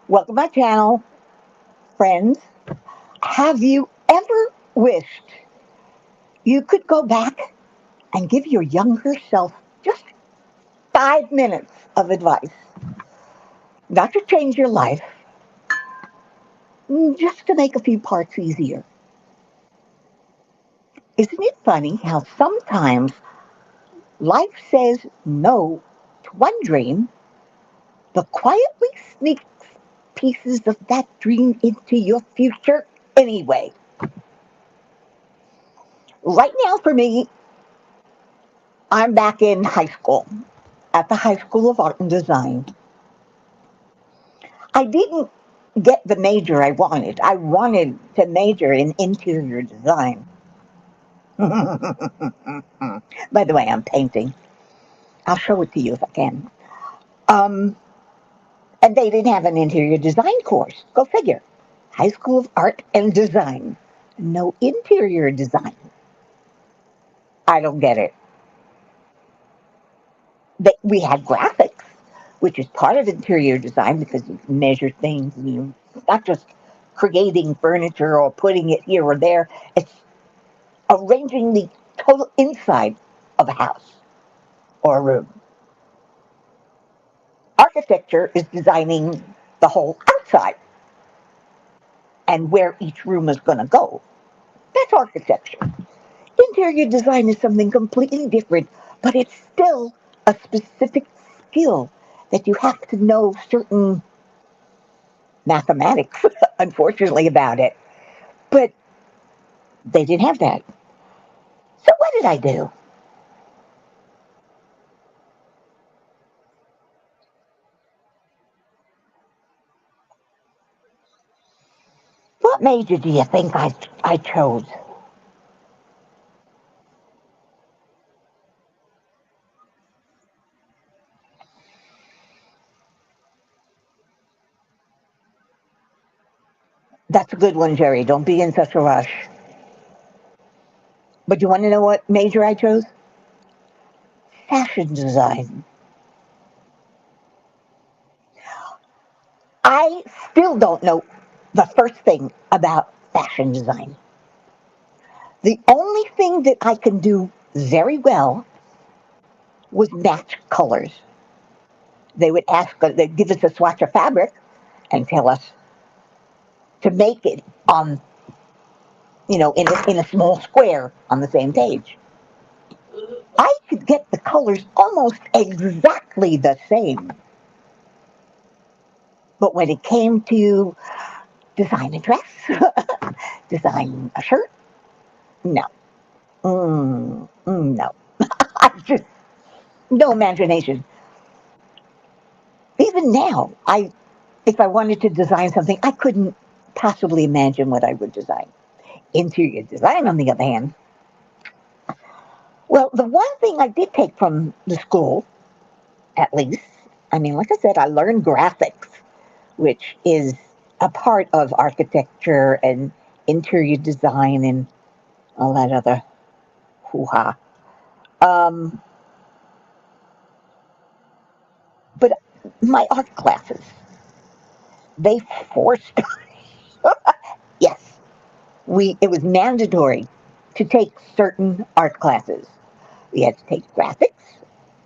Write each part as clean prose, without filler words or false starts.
Welcome to my channel, friends. Have you ever wished you could go back and give your younger self just 5 minutes of advice? Not to change your life, just to make a few parts easier. Isn't it funny how sometimes life says no to one dream, but quietly sneaks pieces of that dream into your future anyway? Right now, for me, I'm back in high school, at the High School of Art and Design. I didn't get the major I wanted. I wanted to major in interior design. By the way, I'm painting. I'll show it to you if I can. Um, and they didn't have an interior design course. Go figure. High School of Art and Design. No interior design. I don't get it. We had graphics, which is part of interior design because you can measure things and you're not just creating furniture or putting it here or there. It's arranging the total inside of a house or a room. Architecture is designing the whole outside and where each room is going to go. That's architecture. Interior design is something completely different, but it's still a specific skill that you have to know certain mathematics, unfortunately, about it. But they didn't have that. So what did I do? What major do you think I chose? That's a good one, Jerry. Don't be in such a rush. But you want to know what major I chose? Fashion design. I still don't know the first thing about fashion design. The only thing that I can do very well was match colors. They'd give us a swatch of fabric and tell us to make it on, in a small square on the same page. I could get the colors almost exactly the same. But when it came to design a dress, design a shirt, no. No. I just, no imagination. Even now, if I wanted to design something, I couldn't possibly imagine what I would design. Interior design, on the other hand, well, the one thing I did take from the school, at least, I mean, like I said, I learned graphics, which is a part of architecture and interior design and all that other hoo ha. Um, but my art classes, they forced, yes, it was mandatory to take certain art classes. We had to take graphics,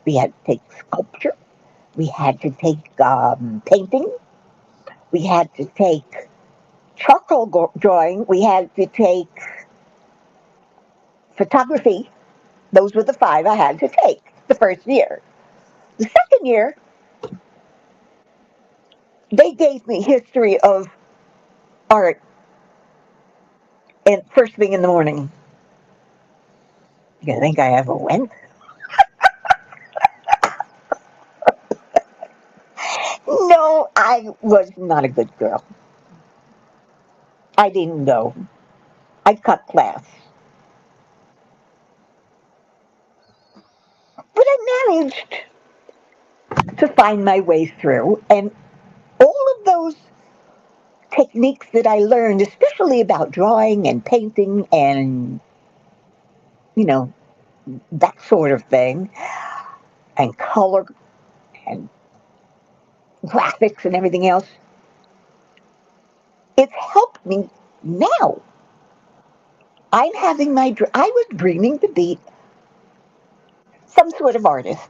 we had to take sculpture, we had to take painting, we had to take charcoal drawing, we had to take photography. Those were the five I had to take the first year. The second year, they gave me history of art and first thing in the morning. You think I ever went? No, I was not a good girl. I didn't go. I cut class. But I managed to find my way through. And all of those techniques that I learned, especially about drawing and painting and, you know, that sort of thing, and color and graphics and everything else, It's helped me now. I was dreaming to be some sort of artist.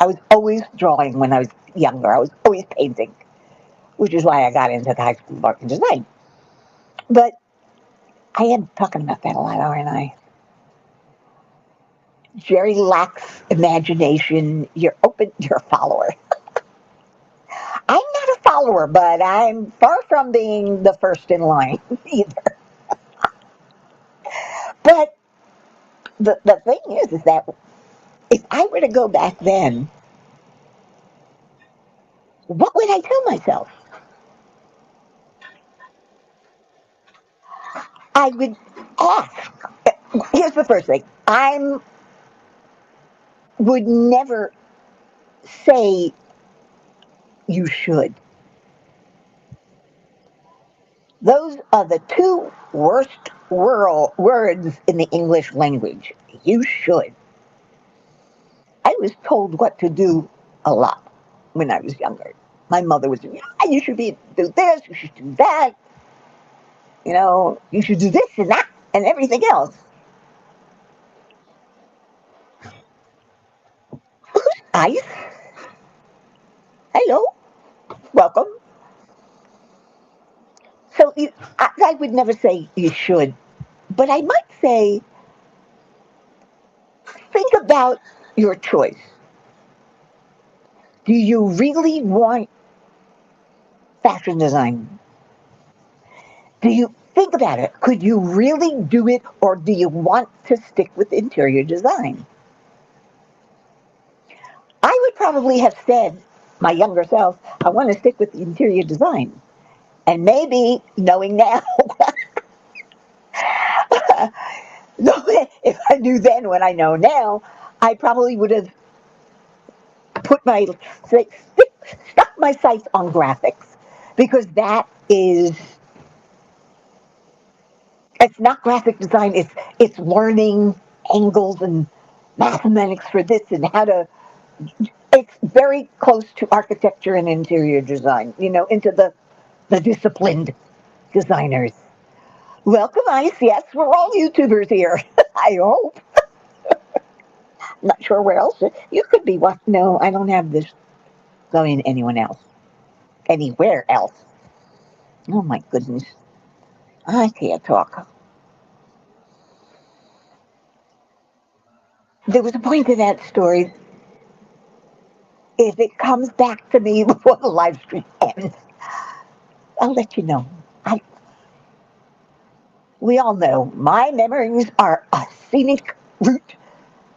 I was always drawing when I was younger. I was always painting, which is why I got into the high school of art and design. But I am talking about that a lot, aren't I? Jerry lacks imagination. You're a follower. I'm not a follower, but I'm far from being the first in line either. But the thing is that if I were to go back then, what would I tell myself? I would ask. Here's the first thing. I would never say you should. Those are the two worst words in the English language. You should. I was told what to do a lot when I was younger. My mother was, yeah, you should do this, you should do that, you should do this and that and everything else. Ice, hello, welcome. So I would never say you should, but I might say think about your choice. Do you really want fashion design? Do you think about it? Could you really do it, or do you want to stick with interior design? I would probably have said, my younger self, I want to stick with the interior design. And maybe, knowing now, if I knew then what I know now, I probably would have put my stick, stuck my sights on graphics because that is it's not graphic design. It's learning angles and mathematics for this and how to. It's very close to architecture and interior design. Into the disciplined designers. Welcome, Ice. Yes, we're all YouTubers here. I hope. Not sure where else. You could be what? No, I don't have this going anyone else. Anywhere else. Oh my goodness. I can't talk. There was a point to that story. If it comes back to me before the live stream ends, I'll let you know. We all know my memories are a scenic route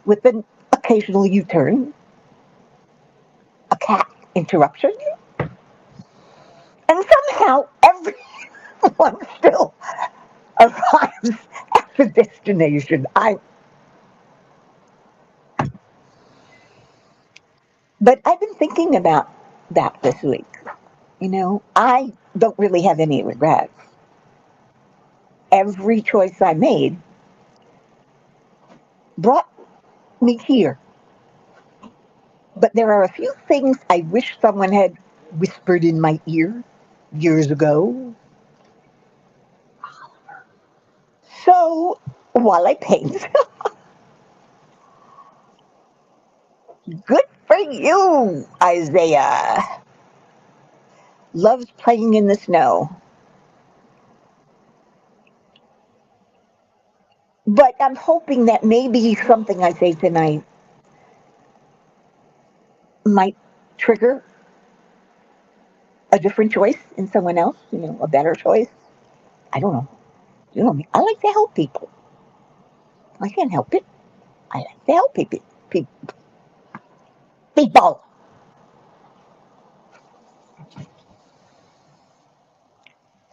with an occasional U-turn, a cat interruption, and somehow everyone still arrives at the destination. But I've been thinking about that this week. I don't really have any regrets. Every choice I made brought me here. But there are a few things I wish someone had whispered in my ear years ago. So while I paint, good for you, Isaiah. Loves playing in the snow. But I'm hoping that maybe something I say tonight might trigger a different choice in someone else, a better choice. I don't know. You know me. I like to help people. I can't help it. I like to help people.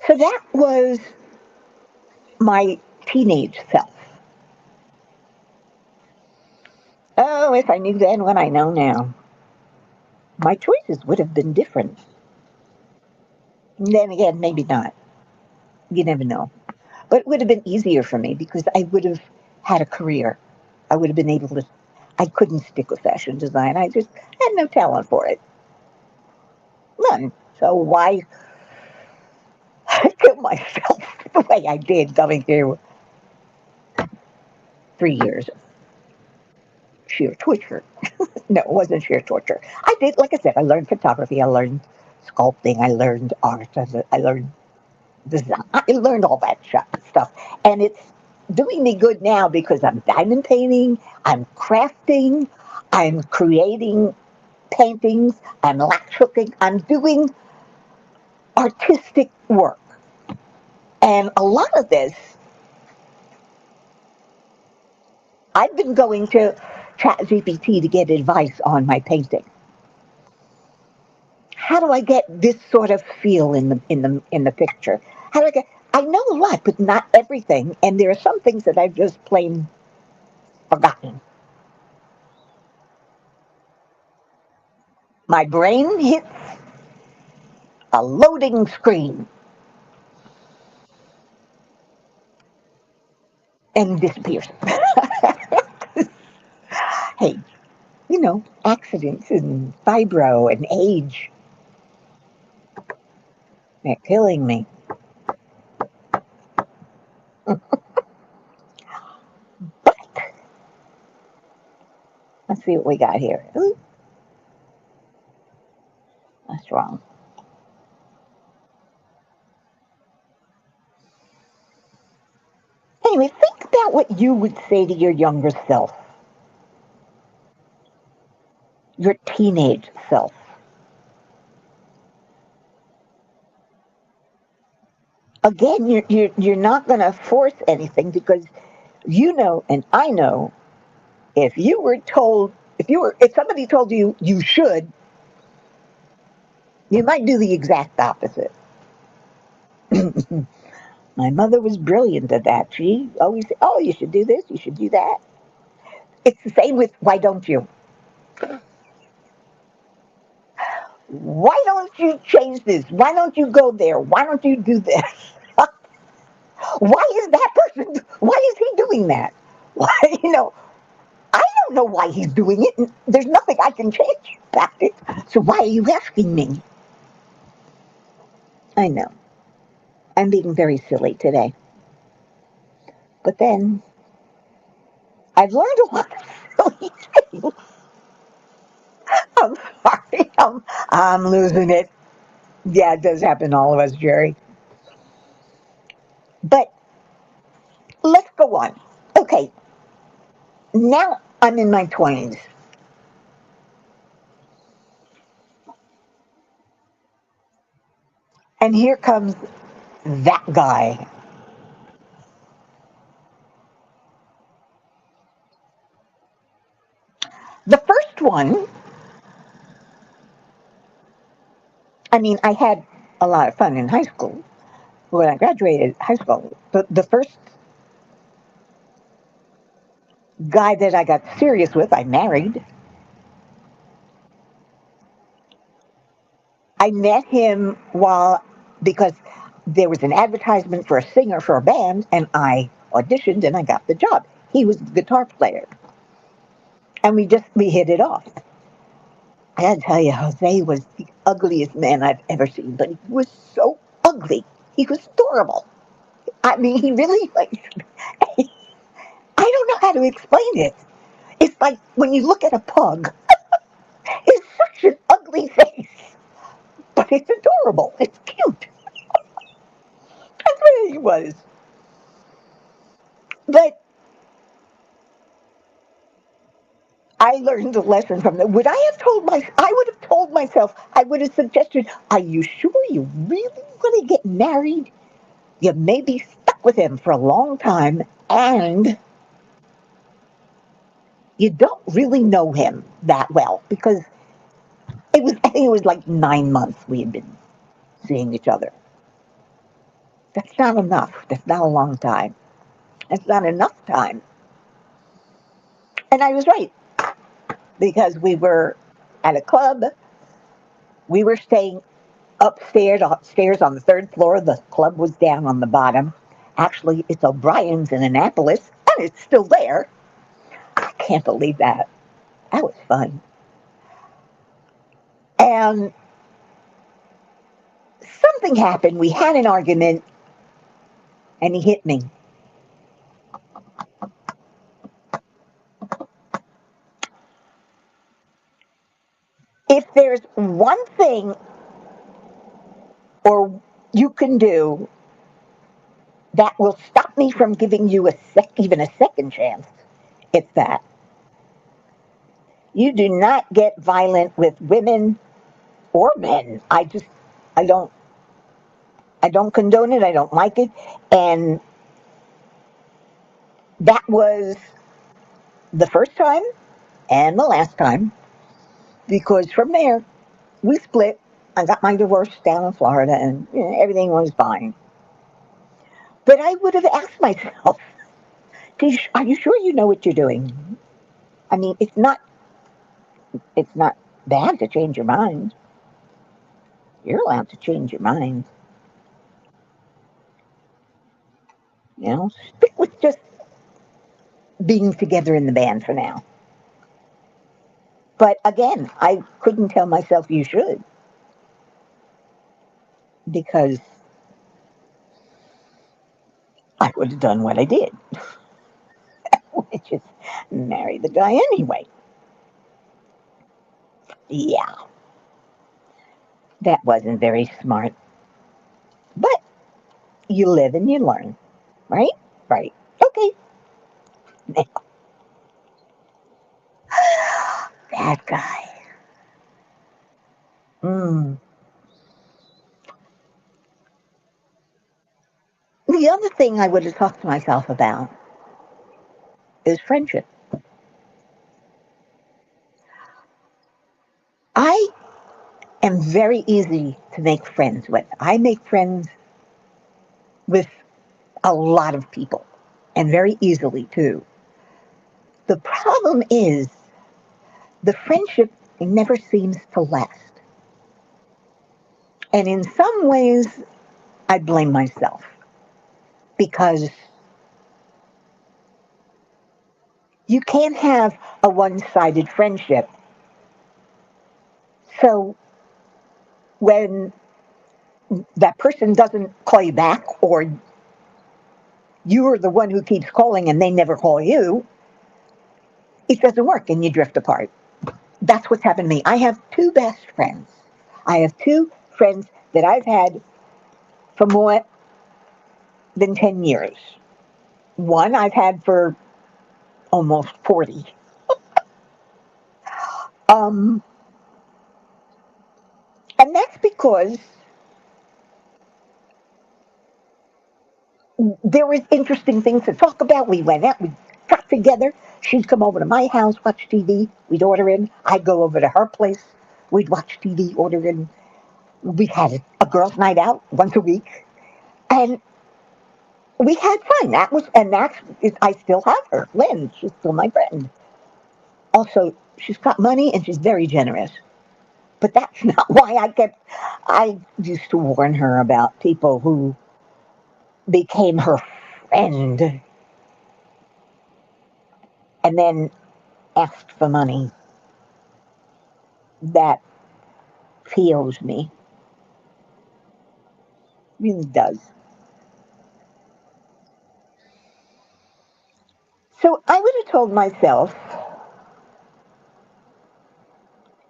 So that was my teenage self. Oh, if I knew then what I know now, my choices would have been different. And then again, maybe not. You never know. But it would have been easier for me because I would have had a career. I would have been able to. I couldn't stick with fashion design. I just had no talent for it. None. So why kill myself the way I did going through 3 years of sheer torture. No, it wasn't sheer torture. I did, like I said, I learned photography, I learned sculpting, I learned art, I learned design, I learned all that stuff. And it's doing me good now because I'm diamond painting, I'm crafting, I'm creating paintings, I'm latch hooking, I'm doing artistic work. And a lot of this, I've been going to ChatGPT to get advice on my painting. How do I get this sort of feel in the picture? How do I get? I know a lot, but not everything, and there are some things that I've just plain forgotten. My brain hits a loading screen and disappears. Hey, accidents and fibro and age, they're killing me. But let's see what we got here. Ooh, that's wrong. Anyway, think about what you would say to your younger self, your teenage self. Again, you're not going to force anything because you know, and I know, if you were told, if somebody told you you should, you might do the exact opposite. My mother was brilliant at that. She always said, "Oh, you should do this, you should do that." It's the same with why don't you? Why don't you change this? Why don't you go there? Why don't you do this? Why is that person? Why is he doing that? Why, I don't know why he's doing it. And there's nothing I can change about it. So why are you asking me? I know. I'm being very silly today. But then I've learned a lot of silly things. I'm sorry. I'm losing it. Yeah, it does happen to all of us, Jerry. But let's go on. Okay, now I'm in my 20s. And here comes that guy. The first one, I mean, I had a lot of fun in high school when I graduated high school. The first guy that I got serious with, I married. I met him because there was an advertisement for a singer for a band, and I auditioned and I got the job. He was the guitar player, and we hit it off. I gotta tell you, Jose was the ugliest man I've ever seen, but he was so ugly. He was adorable. I mean, he really I don't know how to explain it. It's like when you look at a pug, it's such an ugly face, but it's adorable. It's cute. That's what he was. But I learned a lesson from that. I would have told myself, I would have suggested, are you sure you really want to get married? You may be stuck with him for a long time, and you don't really know him that well because I think it was like 9 months we had been seeing each other. That's not enough. That's not a long time. That's not enough time. And I was right because we were at a club. We were staying upstairs on the third floor. The club was down on the bottom. Actually, it's O'Brien's in Annapolis, and it's still there. I can't believe that. That was fun. And Something happened. We had an argument, and he hit me. If there's one thing or you can do that will stop me from giving you even a second chance, it's that. You do not get violent with women or men. I don't, I don't condone it. I don't like it. And that was the first time and the last time, because from there, we split. I got my divorce down in Florida, and everything was fine. But I would have asked myself, are you sure you know what you're doing? I mean, it's not bad to change your mind. You're allowed to change your mind. Stick with just being together in the band for now. But again, I couldn't tell myself you should, because I would have done what I did, which is marry the guy anyway. Yeah, that wasn't very smart. But you live and you learn, right? Right. Okay. That guy. Mm. The other thing I would have talked to myself about is friendship. I am very easy to make friends with. I make friends with a lot of people, and very easily too. The problem is the friendship never seems to last. And in some ways, I blame myself, because you can't have a one sided friendship. So when that person doesn't call you back, or you're the one who keeps calling and they never call you, it doesn't work and you drift apart. That's what's happened to me. I have two best friends. I have two friends that I've had for more than 10 years. One I've had for almost 40. Um, and that's because there was interesting things to talk about. We went out, we got together. She'd come over to my house, watch TV. We'd order in. I'd go over to her place. We'd watch TV, order in. We had a girls' night out once a week, and we had fun. I still have her, Lynn. She's still my friend. Also, she's got money and she's very generous. But that's not why I used to warn her about people who became her friend and then asked for money. That heals me. Really does. So I would have told myself,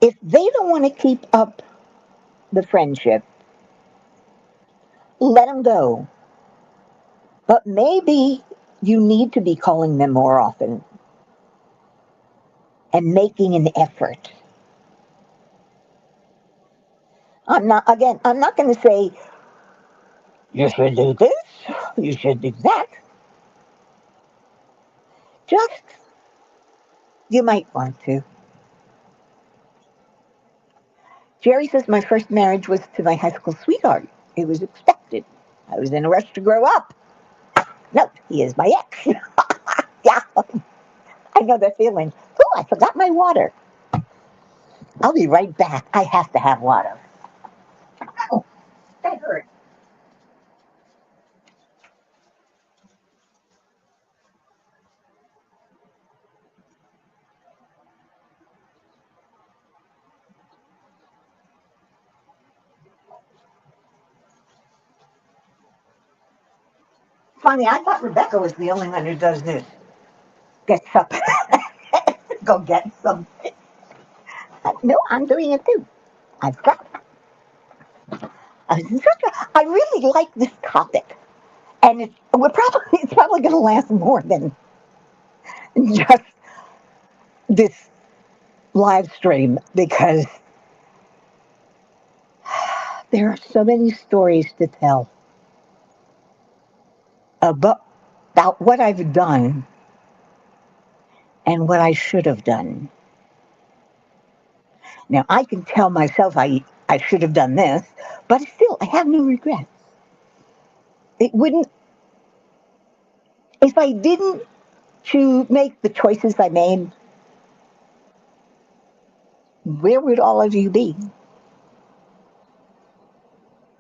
if they don't want to keep up the friendship, let them go. But maybe you need to be calling them more often and making an effort. I'm not going to say, you should do this, you should do that. Just, you might want to. Jerry says my first marriage was to my high school sweetheart. It was expected. I was in a rush to grow up. No, he is my ex. Yeah, I know that feeling. Oh, I forgot my water. I'll be right back. I have to have water. Oh, that hurt. Funny, I thought Rebecca was the only one who does this. Gets up, go get some. No, I'm doing it too. I've got. I really like this topic, and it's probably going to last more than just this live stream because there are so many stories to tell about, about what I've done and what I should have done. Now, I can tell myself I should have done this, but still, I have no regrets. It wouldn't, if I didn't to make the choices I made, where would all of you be?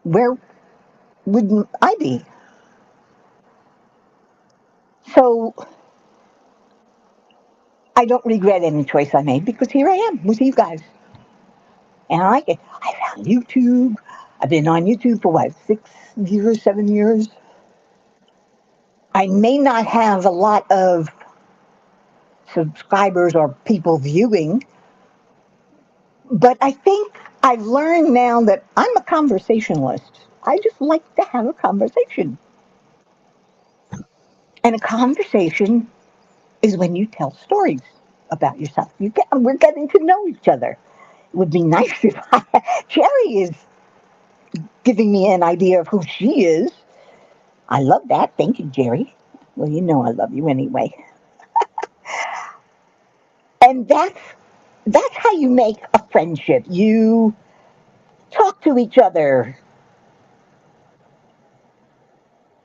Where wouldn't I be? So I don't regret any choice I made because here I am with you guys. And I like it. I found YouTube. I've been on YouTube for what, 6 years, 7 years? I may not have a lot of subscribers or people viewing, but I think I've learned now that I'm a conversationalist. I just like to have a conversation. And a conversation is when you tell stories about yourself. We're getting to know each other. It would be nice if Jerry is giving me an idea of who she is. I love that. Thank you, Jerry. Well, you know I love you anyway. And that's how you make a friendship. You talk to each other.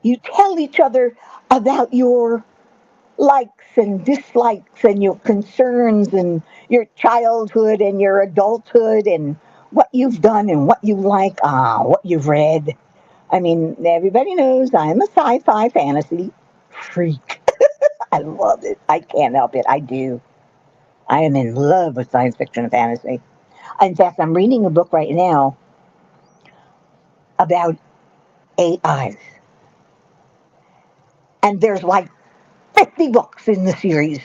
You tell each other about your likes and dislikes and your concerns and your childhood and your adulthood and what you've done and what you like, what you've read. I mean, everybody knows I'm a sci-fi fantasy freak. I love it. I can't help it. I do. I am in love with science fiction and fantasy. In fact, I'm reading a book right now about AIs. And there's like 50 books in the series.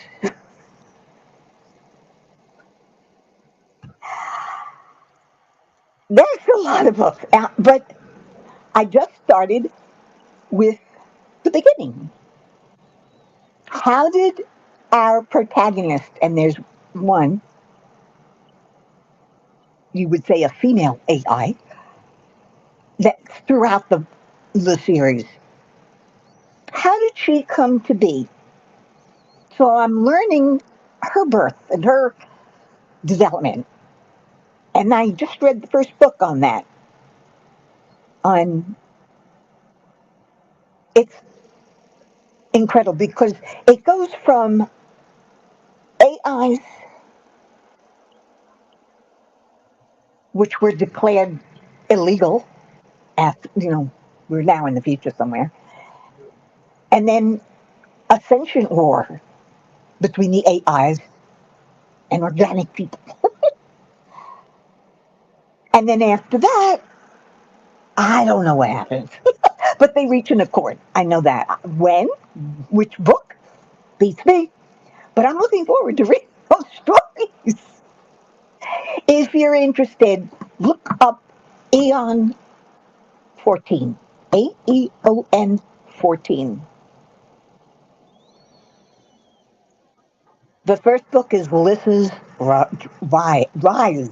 There's a lot of books out, but I just started with the beginning. How did our protagonist, and there's one, you would say a female AI, that's throughout the series, how did she come to be? So I'm learning her birth and her development. And I just read the first book on that. On It's incredible because it goes from AIs, which were declared illegal after, we're now in the future somewhere, and then a sentient war between the AIs and organic people. And then after that, I don't know what happens, but they reach an accord. I know that. When? Which book? Beats me. But I'm looking forward to reading those stories. If you're interested, look up Aeon 14. AEON 14. The first book is Rise. Lyssa.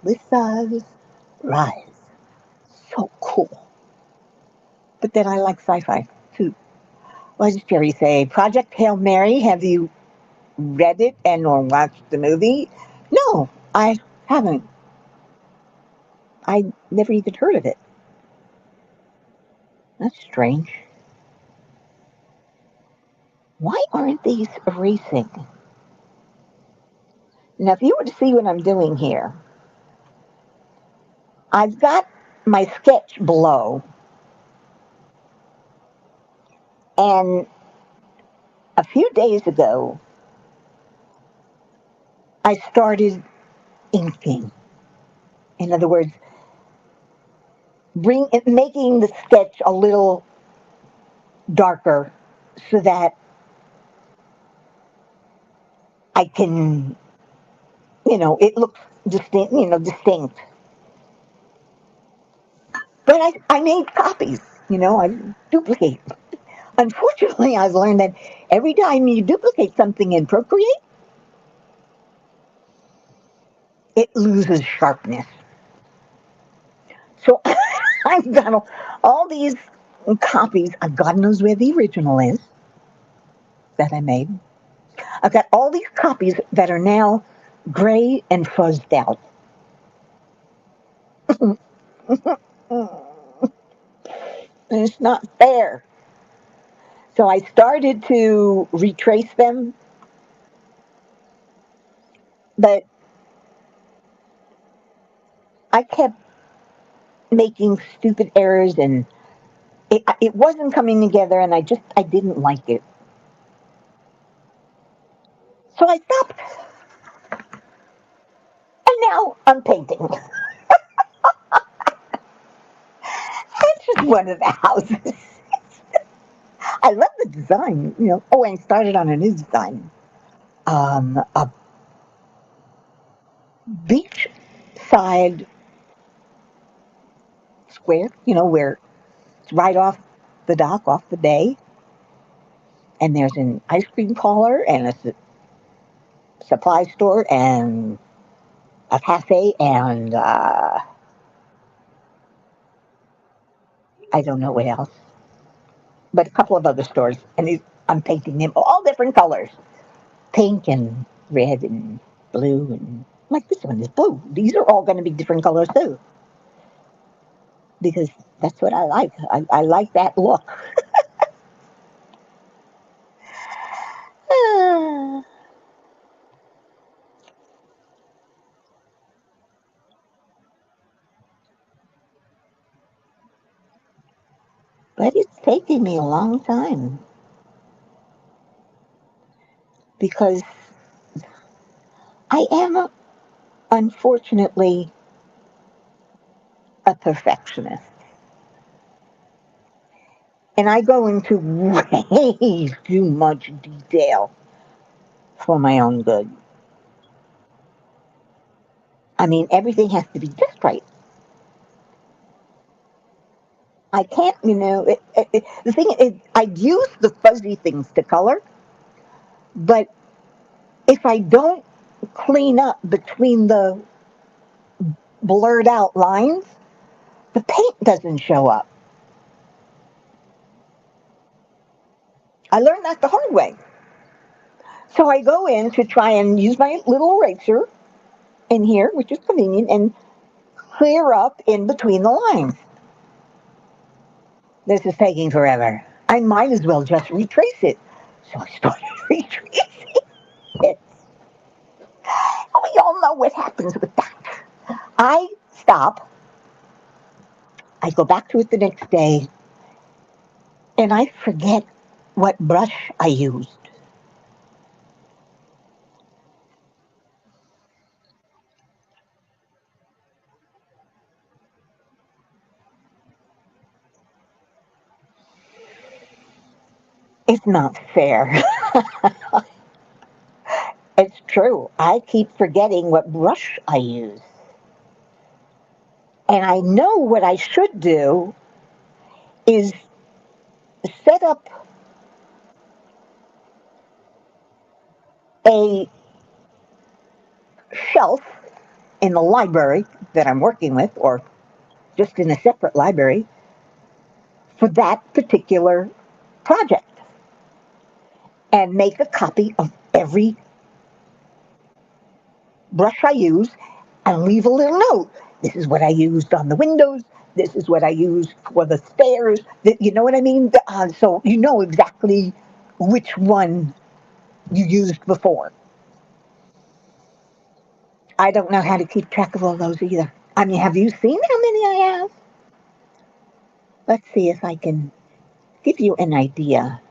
Lissa's Rise. So cool. But then I like sci fi too. What does Jerry say? Project Hail Mary. Have you read it and or watched the movie? No, I haven't. I never even heard of it. That's strange. Why aren't these erasing? Now, if you were to see what I'm doing here, I've got my sketch below, and a few days ago, I started inking. In other words, making the sketch a little darker so that I can, it looks distinct, distinct. But I made copies, I duplicate. Unfortunately, I've learned that every time you duplicate something in Procreate, it loses sharpness. So I've got all these copies. God knows where the original is that I made. I've got all these copies that are now gray and fuzzed out. It's not fair. So I started to retrace them, but I kept making stupid errors and it wasn't coming together and I didn't like it. So I stopped and now I'm painting. That's just one of the houses. I love the design, Oh, and I started on a new design. A beachside square, where it's right off the dock, off the bay, and there's an ice cream parlor and a supply store and a cafe and I don't know what else, but a couple of other stores. And I'm painting them all different colors, pink and red and blue, and like this one is blue. These are all going to be different colors too, because that's what I like. I like that look. But it's taking me a long time because I am, unfortunately, a perfectionist. And I go into way too much detail for my own good. I mean, everything has to be just right. I can't, the thing is, I use the fuzzy things to color, but if I don't clean up between the blurred out lines, the paint doesn't show up. I learned that the hard way. So I go in to try and use my little eraser in here, which is convenient, and clear up in between the lines. This is taking forever. I might as well just retrace it. So I started retracing it. We all know what happens with that. I stop, I go back to it the next day, and I forget what brush I used. It's not fair. It's true. I keep forgetting what brush I use. And I know what I should do is set up a shelf in the library that I'm working with, or just in a separate library, for that particular project, and make a copy of every brush I use and leave a little note. This is what I used on the windows. This is what I used for the stairs. You know what I mean? So you know exactly which one you used before. I don't know how to keep track of all those either. I mean, have you seen how many I have? Let's see if I can give you an idea.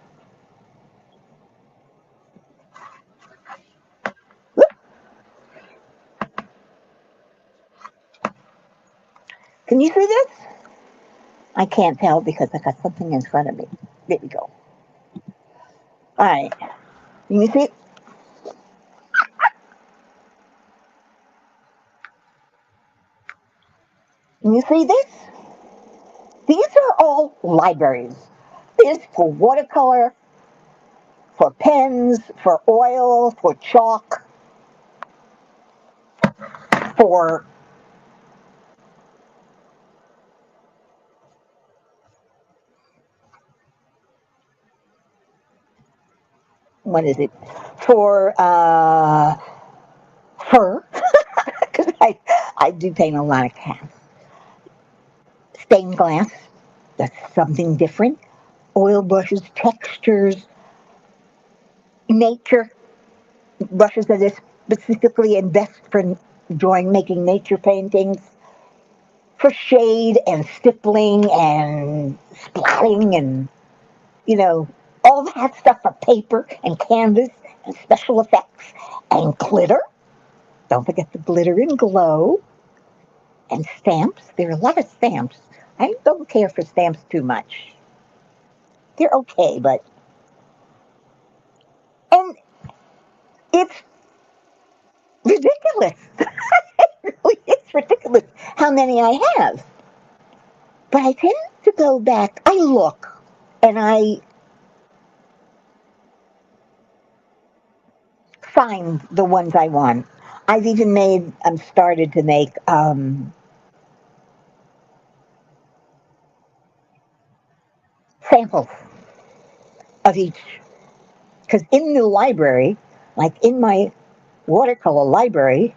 Can you see this? I can't tell because I got something in front of me. There we go. All right. Can you see it? Can you see this? These are all libraries. This for watercolor, for pens, for oil, for chalk, for what is it? For fur, because I do paint a lot of cats. Stained glass, that's something different. Oil brushes, textures, nature brushes that is specifically invest for drawing, making nature paintings, for shade and stippling and splatting and, you know, all that stuff for paper and canvas and special effects and glitter. Don't forget the glitter and glow and stamps. There are a lot of stamps. I don't care for stamps too much. They're okay, but and it's ridiculous. It's ridiculous how many I have. But I tend to go back. I look and I find the ones I want. I've even made. I'm started to make samples of each. Because in the library, like in my watercolor library,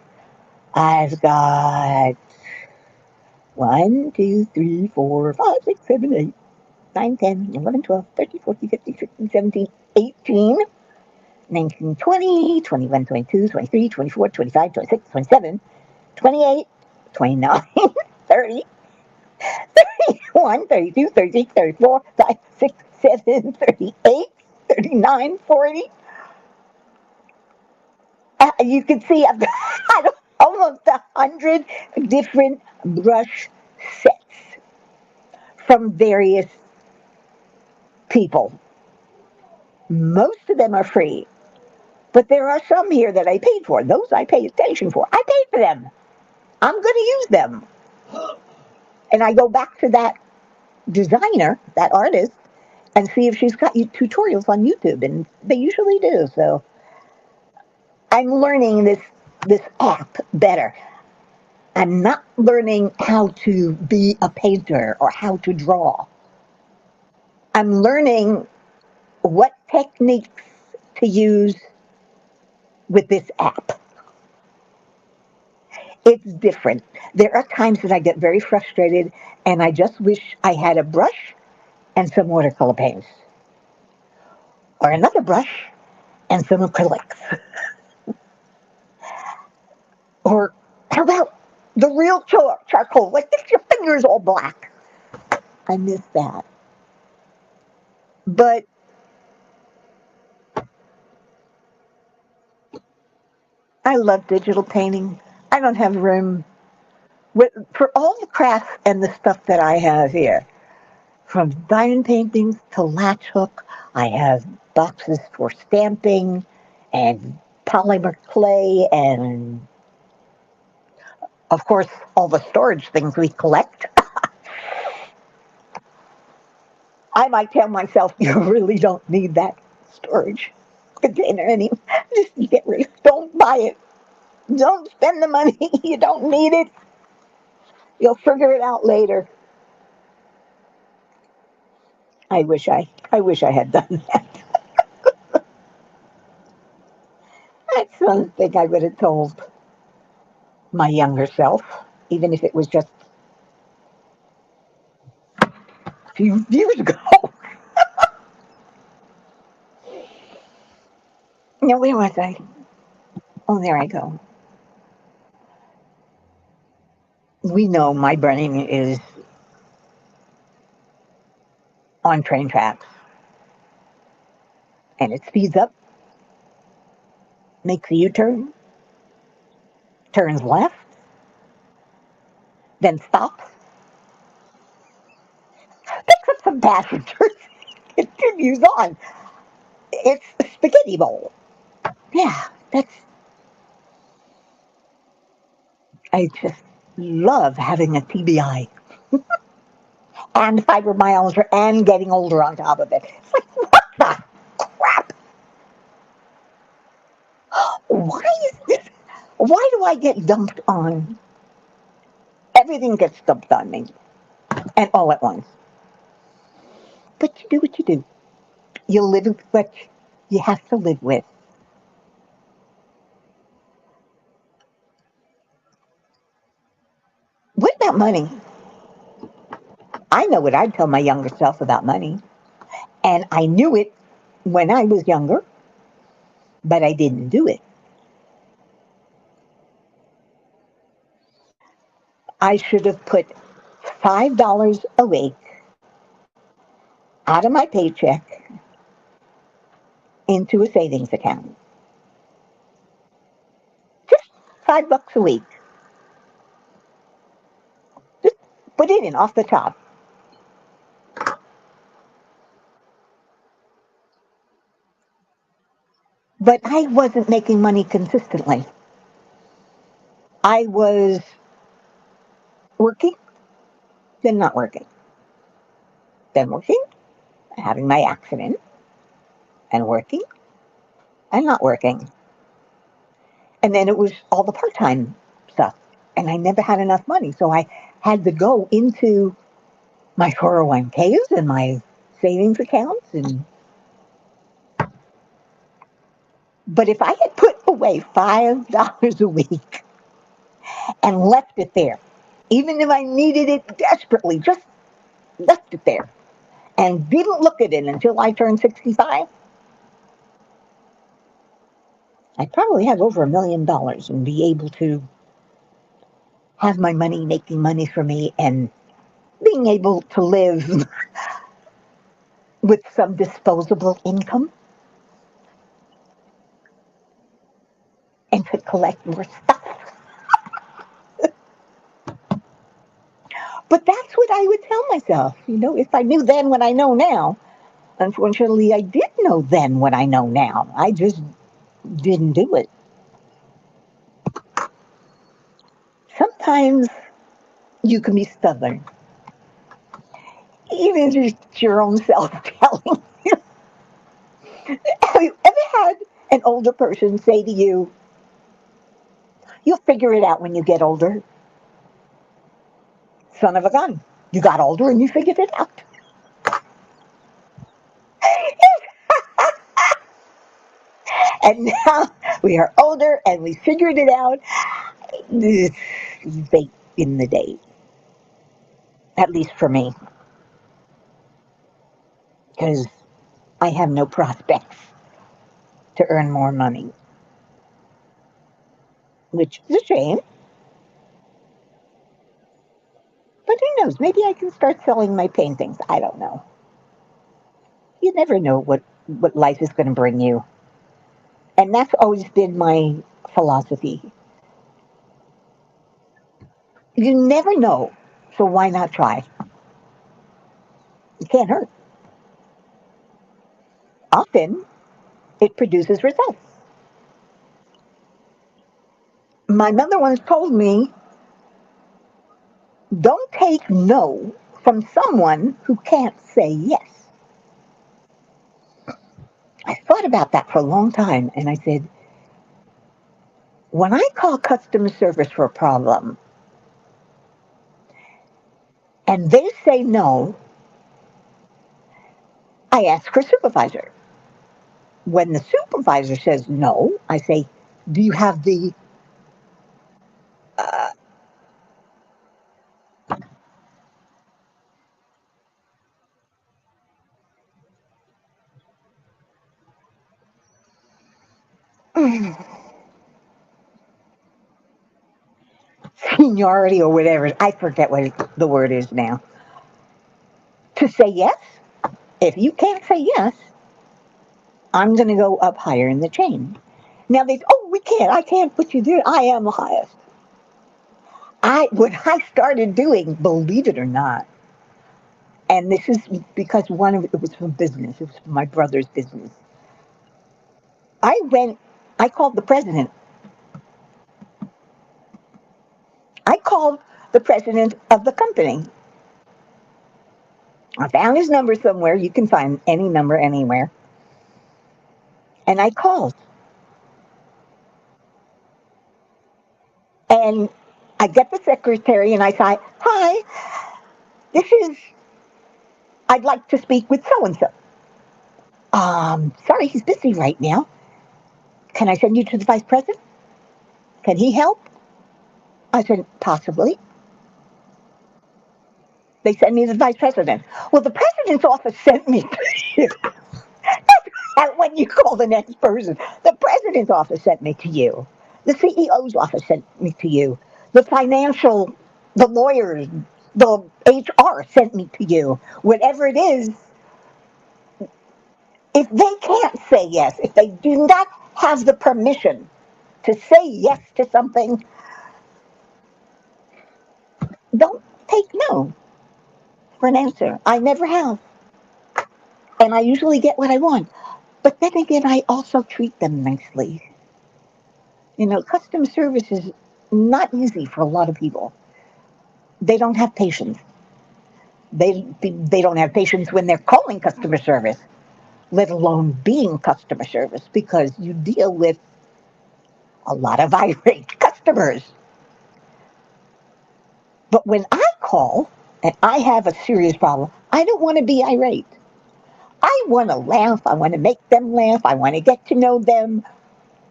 I've got 1, 2, 3, 4, 5, 6, 7, 8, 9, 10, 11, 12, 13, 14, 15, 16, 17, 18, 19, 20, 21, 22, 23, 24, 25, 26, 27, 28, 29, 30, 31, 32, 33, 34, 5, 6, 7, 38, 39, 40. You can see I've got almost 100 different brush sets from various people. Most of them are free, but there are some here that I paid for. Those I pay attention for. I paid for them. I'm going to use them. And I go back to that designer, that artist, and see if she's got tutorials on YouTube. And they usually do. So I'm learning this app better. I'm not learning how to be a painter or how to draw. I'm learning what techniques to use with this app. It's different. There are times that I get very frustrated and I just wish I had a brush and some watercolor paints, or another brush and some acrylics. Or how about the real charcoal? Like, if your fingers all black. I miss that. But I love digital painting. I don't have room for all the crafts and the stuff that I have here. From diamond paintings to latch hook, I have boxes for stamping and polymer clay and, of course, all the storage things we collect. I might tell myself, you really don't need that storage container anymore. Just get rid of it. Don't buy it. Don't spend the money. You don't need it. You'll figure it out later. I wish I had done that. That's something I would have told my younger self, even if it was just a few years ago. Now, where was I? Oh, there I go. We know my brain is on train tracks, and it speeds up, makes a U-turn, turns left, then stops, of passengers continues on. It's a spaghetti bowl. Yeah, I just love having a TBI and fibromyalgia and getting older on top of it. It's like, what the crap? Why is this? Why do I get dumped on? Everything gets dumped on me, and all at once. But you do what you do. You live with what you have to live with. What about money? I know what I'd tell my younger self about money, and I knew it when I was younger, but I didn't do it. I should have put $5 a week out of my paycheck into a savings account. Just $5 a week. Just put it in off the top. But I wasn't making money consistently. I was working, then not working, then working, having my accident, and working, and not working. And then it was all the part time stuff. And I never had enough money. So I had to go into my 401ks and my savings accounts. But if I had put away $5 a week and left it there, even if I needed it desperately, just left it there and didn't look at it until I turned 65, I'd probably have over $1 million and be able to have my money making money for me and being able to live with some disposable income and to collect more stuff. But that's what I would tell myself, if I knew then what I know now. Unfortunately, I did know then what I know now. I just didn't do it. Sometimes you can be stubborn, even if it's your own self telling you. Have you ever had an older person say to you, "You'll figure it out when you get older"? Son of a gun. You got older and you figured it out. And now we are older and we figured it out late in the day, at least for me, because I have no prospects to earn more money, which is a shame. But who knows? Maybe I can start selling my paintings. I don't know. You never know what life is going to bring you. And that's always been my philosophy. You never know, so why not try? It can't hurt. Often, it produces results. My mother once told me, don't take no from someone who can't say yes. I thought about that for a long time, and I said, when I call customer service for a problem and they say no, I ask for a supervisor. When the supervisor says no, I say, do you have the seniority or whatever? I forget what the word is now. To say yes? If you can't say yes, I'm going to go up higher in the chain. Now we can't. I can't put you there. I am the highest. What I started doing, believe it or not, And this is because one of it was from business. It was from my brother's business. I went. I called the president. I called the president of the company. I found his number somewhere. You can find any number anywhere. And I called. And I get the secretary and I say, "Hi, this is, I'd like to speak with so and so." Sorry, he's busy right now. Can I send you to the vice president? Can he help? I said, possibly. They sent me to the vice president. Well, the president's office sent me to you. And when you call the next person, the president's office sent me to you. The CEO's office sent me to you. The financial, the lawyers, the HR sent me to you. Whatever it is, if they can't say yes, if they do not have the permission to say yes to something, don't take no for an answer. I never have. And I usually get what I want. But then again, I also treat them nicely. Customer service is not easy for a lot of people. They don't have patience. They don't have patience when they're calling customer service, let alone being customer service, because you deal with a lot of irate customers. But when I call and I have a serious problem, I don't want to be irate. I want to laugh. I want to make them laugh. I want to get to know them.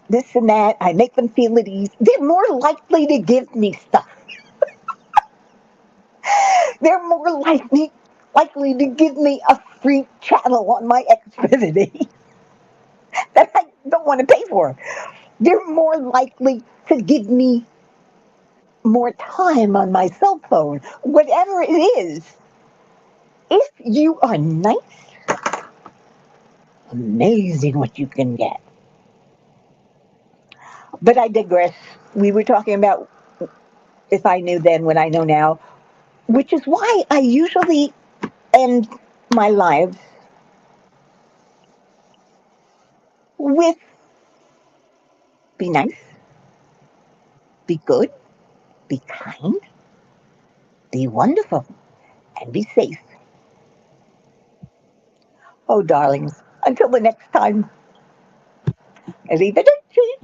This and that. I make them feel at ease. They're more likely to give me stuff. They're more likely to give me a free channel on my Xfinity that I don't want to pay for. They're more likely to give me more time on my cell phone. Whatever it is, if you are nice, amazing what you can get. But I digress. We were talking about if I knew then what I know now, which is why I usually end my lives with be nice, be good, be kind, be wonderful, and be safe. Oh, darlings, until the next time, arrivederci.